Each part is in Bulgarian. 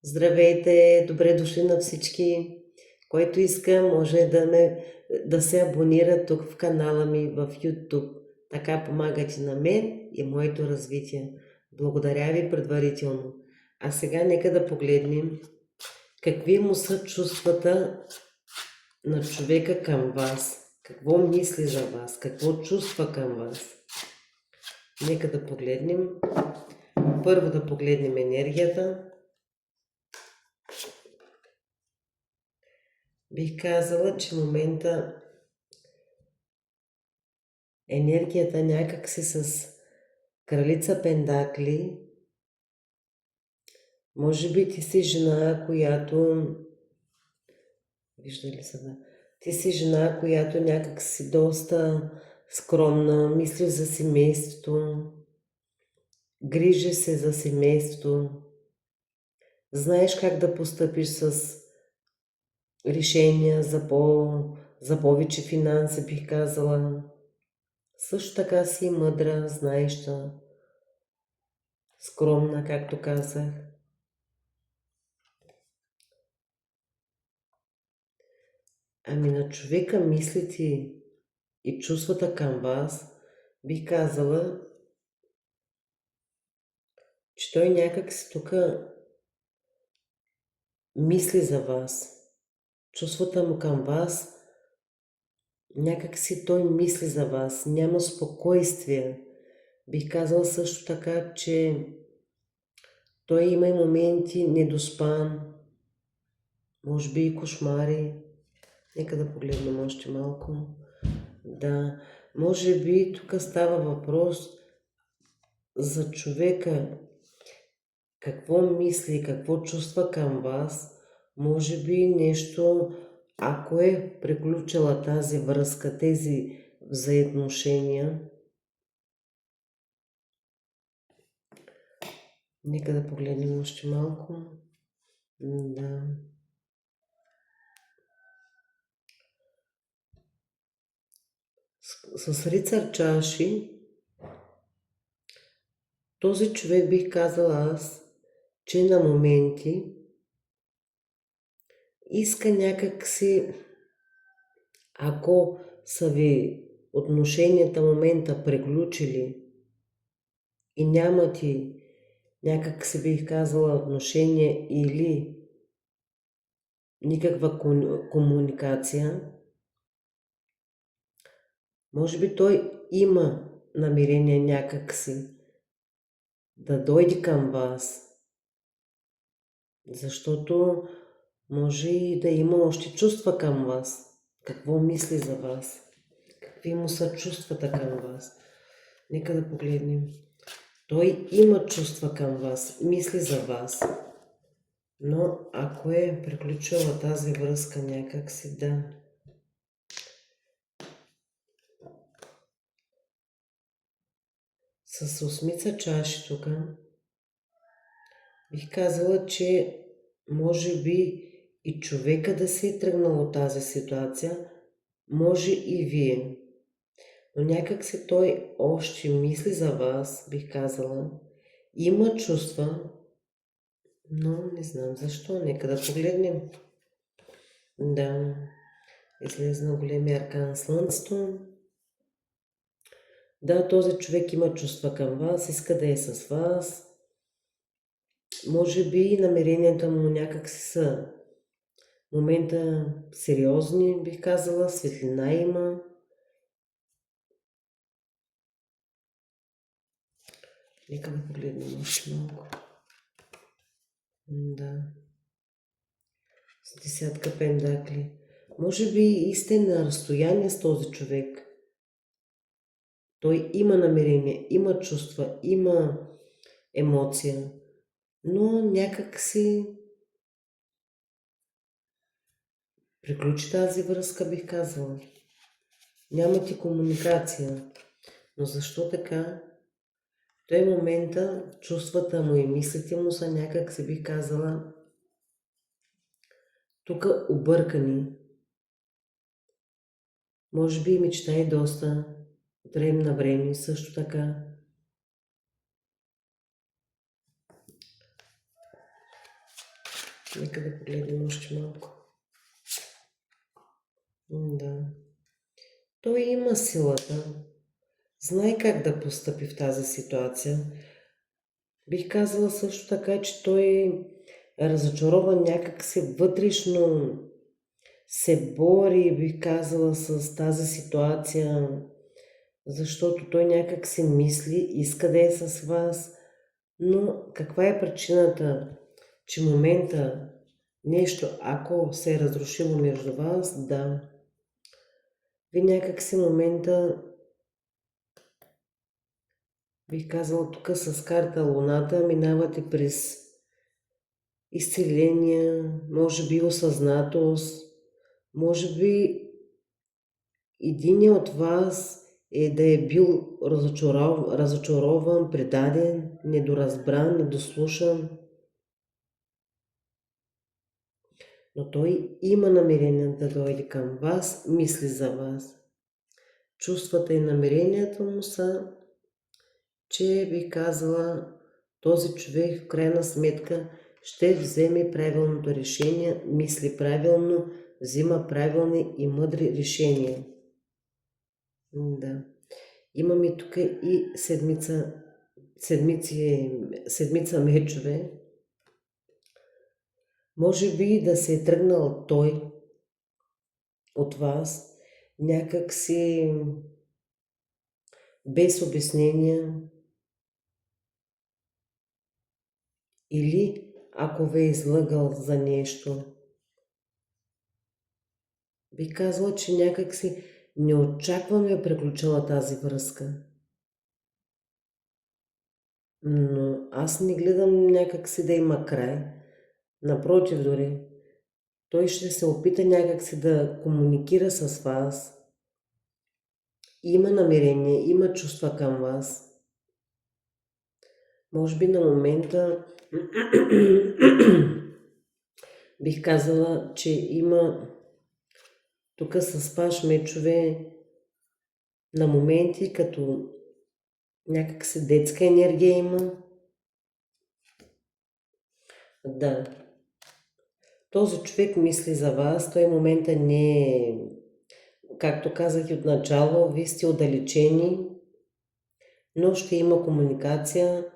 Здравейте, добре дошли на всички. Който иска, може да се абонира тук в канала ми в YouTube. Така помагате на мен и моето развитие. Благодаря ви предварително. А сега нека да погледнем какви му са чувствата на човека към вас. Какво мисли за вас? Какво чувства към вас? Нека да погледнем. Първо да погледнем енергията. Бих казала, че в момента енергията някак си с кралица Пендакли. Може би ти си жена, която... Вижда ли се, да? Ти си жена, която някак си доста скромна, мисли за семейството, грижи се за семейството, знаеш как да постъпиш с решения за повече финанси, бих казала. Също така си мъдра, знаеща, скромна, както казах. Ами на човека мислите и чувствата към вас, бих казала, че той някак си тук мисли за вас. Чувствата му към вас, някак си той мисли за вас, няма спокойствие. Бих казала също така, че той има и моменти недоспан, може би и кошмари. Нека да погледнем още малко. Да, може би тук става въпрос за човека, какво мисли, какво чувства към вас. Може би нещо, ако е приключила тази връзка, тези взаимоотношения. Нека да погледнем още малко. Да. С рицар чаши, този човек, бих казала аз, че на моменти иска някак си, ако са ви отношенията в момента приключили и нямате някак си, бих казала, отношение или никаква комуникация, може би той има намерение някак си да дойде към вас, защото може и да има още чувства към вас. Какво мисли за вас? Какви му са чувствата към вас? Нека да погледнем. Той има чувства към вас, мисли за вас. Но ако е приключила тази връзка някак си, да. С осмица чаши тук бих казала, че може би и човека да се е тръгнал от тази ситуация, може и вие. Но някак си той още мисли за вас, бих казала. Има чувства, но не знам защо. Нека да погледнем. Да, излезна големия аркан Слънцето. Да, този човек има чувства към вас, иска да е с вас. Може би намеренията му някак си са в момента сериозни, бих казала, светлина има. Нека да погледнем още малко. Да. С десятка пендакли. Може би и сте на разстояние с този човек. Той има намерение, има чувства, има емоция, но някак си приключи тази връзка, бих казала. Нямате комуникация. Но защо така? В този момента чувствата му и мислите му са някак си, бих казала, тук объркани. Може би и мечтае доста от време на време, също така. Нека да погледнем още малко. Да. Той има силата. Знае как да постъпи в тази ситуация. Бих казала също така, че той е разочарован някак си вътрешно, се бори, бих казала, с тази ситуация, защото той някак си мисли, иска да е с вас, но каква е причината, че момента нещо, ако се е разрушило между вас, да, ви някак си момента, бих казала тук с карта Луната, минавате през изцеление, може би осъзнатост, може би един от вас е да е бил разочарован, предаден, недоразбран, недослушан, но той има намерение да дойде към вас, мисли за вас. Чувствата и намеренията му са, че бих казала, този човек в крайна сметка ще вземе правилното решение, мисли правилно, взима правилни и мъдри решения. Да. Имаме тук и седмица мечове. Може би да се е тръгнал той от вас някак си без обяснения, или ако ви е излъгал за нещо. Би казала, че някак си неочаквано е приключила тази връзка. Но аз не гледам някак си да има край. Напротив дори, той ще се опита някак си да комуникира с вас. Има намерение, има чувства към вас. Може би на момента бих казала, че има тук с паш мечове на моменти, като някак си детска енергия има. Да. Този човек мисли за вас, той в момента не е, както казах и от начало, вие сте отдалечени, но ще има комуникация,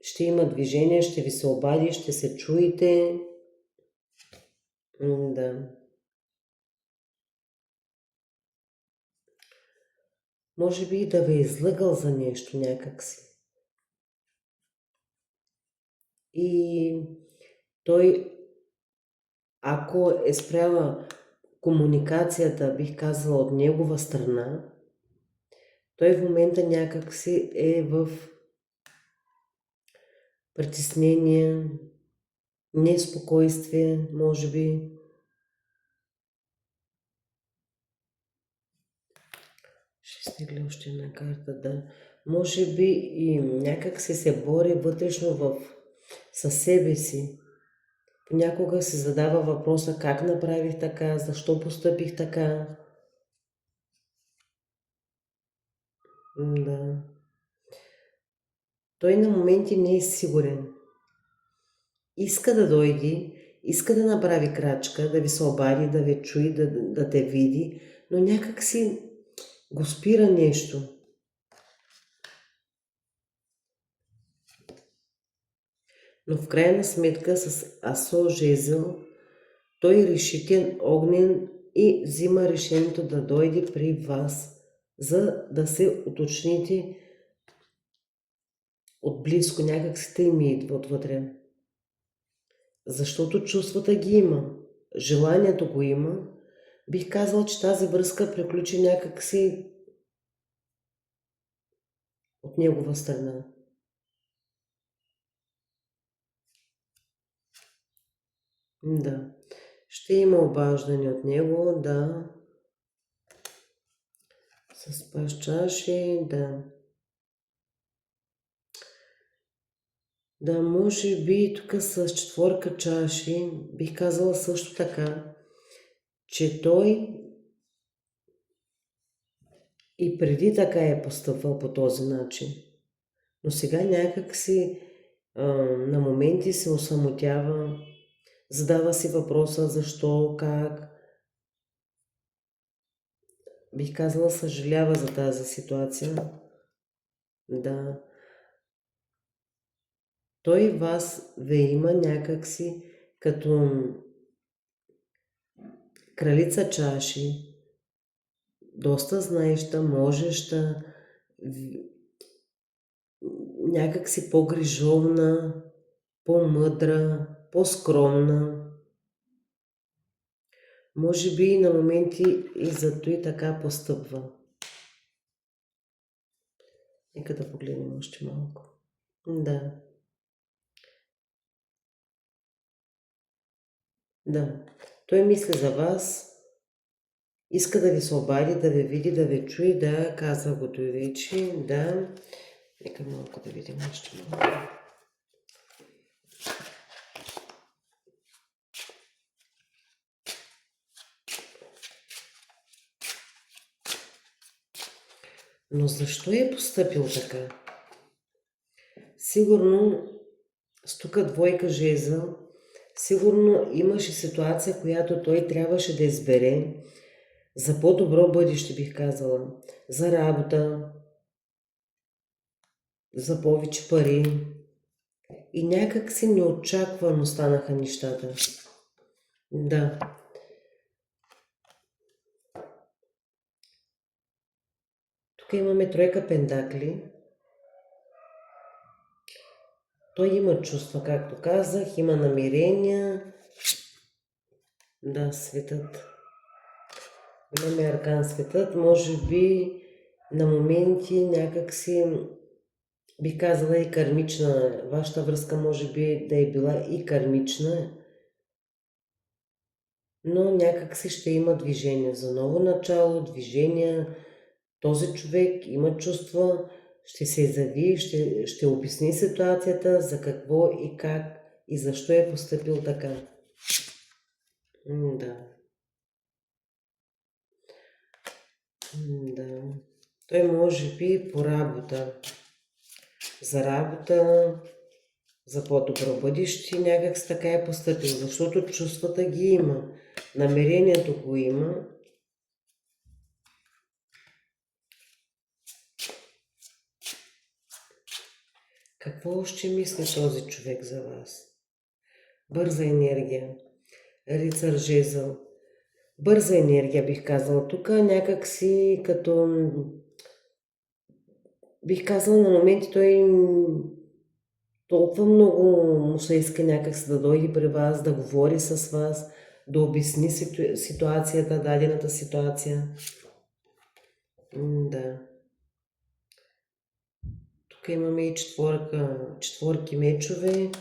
ще има движение, ще ви се обади, ще се чуете. Да. Може би и да ви е излъгал за нещо някакси. И той, ако е спряла комуникацията, бих казала, от негова страна, той в момента някакси е в притеснение, неспокойствие, може би. Ще стигля още една карта, да. Може би и някак се бори вътрешно със себе си. Понякога се задава въпроса как направих така, защо постъпих така. Да. Той на моменти не е сигурен. Иска да дойде, иска да направи крачка, да ви се обади, да ви чуи, да те види, но някак си го спира нещо. Но в крайна сметка с Асо Жезъл той е решителен, огнен и взима решението да дойде при вас, за да се уточните отблизко, някак си те ми идва отвътре. Защото чувствата ги има, желанието го има. Бих казал, че тази връзка приключи някак си от негова страна. Да. Ще има обаждане от него, да. С паш чаши, да. Да, може би тук с четворка чаши бих казала също така, че той и преди така е постъпвал по този начин. Но сега някак си на моменти се осамотява, Задава си въпроса защо, как. Бих казала, съжалява за тази ситуация. Да. Той вас ви има някакси като кралица чаши, доста знаеща, можеща, някакси по-грижовна, по-мъдра, по-скромна. Може би на моменти и зато и така постъпва. Нека да погледнем още малко. Да. Да. Той мисли за вас, иска да ви се обади, да ви види, да ви чуе, да, казва го той вече, да. Нека малко да видим още малко. Но защо е постъпил така? Сигурно с тук двойка жезъл, сигурно имаше ситуация, която той трябваше да избере за по-добро бъдеще, бих казала, за работа, за повече пари. И някак си неочаквано станаха нещата. Да. Тук имаме тройка пентакли. Той има чувства, както казах, има намерения. Да, светът. Имаме аркан светът. Може би на моменти някакси бих казала и кармична. Вашата връзка може би да е била и кармична, но някакси ще има движение за ново начало, движение. Този човек има чувства, ще се изяви, ще обясни ситуацията, за какво и как и защо е постъпил така. Да. Да. Той може би по работа. За работа, за по-добро бъдеще, някак с така е постъпил, защото чувствата ги има, намерението го има. Какво още мисли този човек за вас? Бърза енергия. Рицар жезъл. Бърза енергия бих казала. Тук някак си като... Бих казала на моменти той толкова много му се иска някак си да дойде при вас, да говори с вас, да обясни ситуацията, дадената ситуация. Да. Тук имаме и четворки мечове.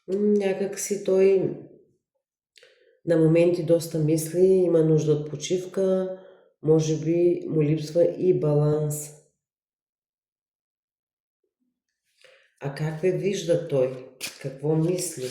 Някак си той на моменти доста мисли, има нужда от почивка, може би му липсва и баланс. А как ви вижда той? Какво мисли?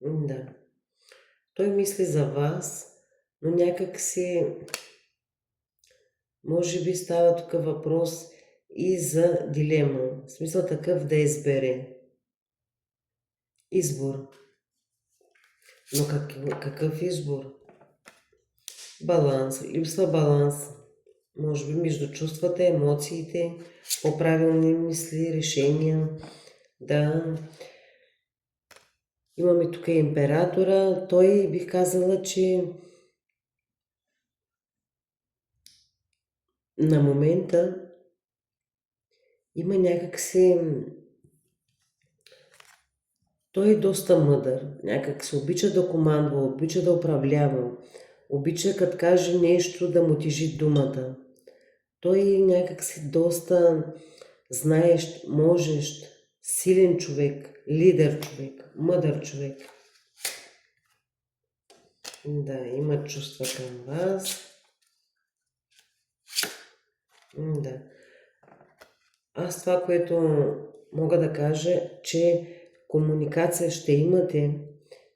Да. Той мисли за вас, но някак си може би става тук въпрос и за дилема. В смисъл такъв да избере. Избор. Но какъв избор? Баланс. Липсва баланс. Може би между чувствата, емоциите, по-правилни мисли, решения. Да. Имаме тук императора. Той бих казала, че на момента има някакси... Той е доста мъдър. Някак се обича да командва, обича да управлява. Обича като каже нещо да му тежи думата. Той е някакси доста знаещ, можещ, силен човек, лидер човек, мъдър човек. Да, има чувства към вас. Да. Аз това, което мога да кажа, че комуникация ще имате,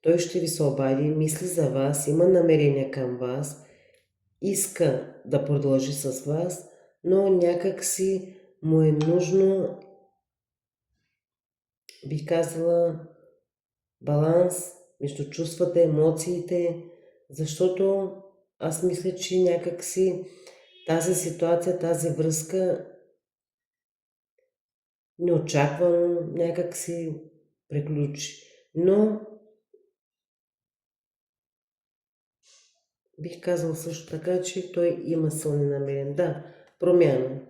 той ще ви се обади, мисли за вас, има намерение към вас, иска да продължи с вас, но някак си му е нужно, бих казала, баланс между чувствата, емоциите, защото аз мисля, че някакси тази ситуация, тази връзка неочаквано някакси приключи. Но бих казал също така, че той има силни намерения. Да, промяна.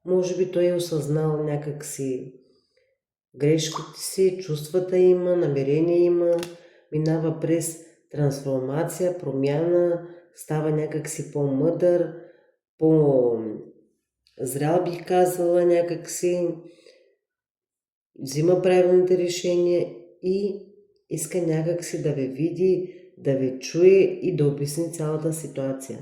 Може би той е осъзнал някакси грешките си, чувствата има, намерения има, минава през трансформация, промяна, става някакси по-мъдър, по-зрял бих казала някакси, взима правилните решения и иска някакси да ви види, да ви чуе и да обясни цялата ситуация.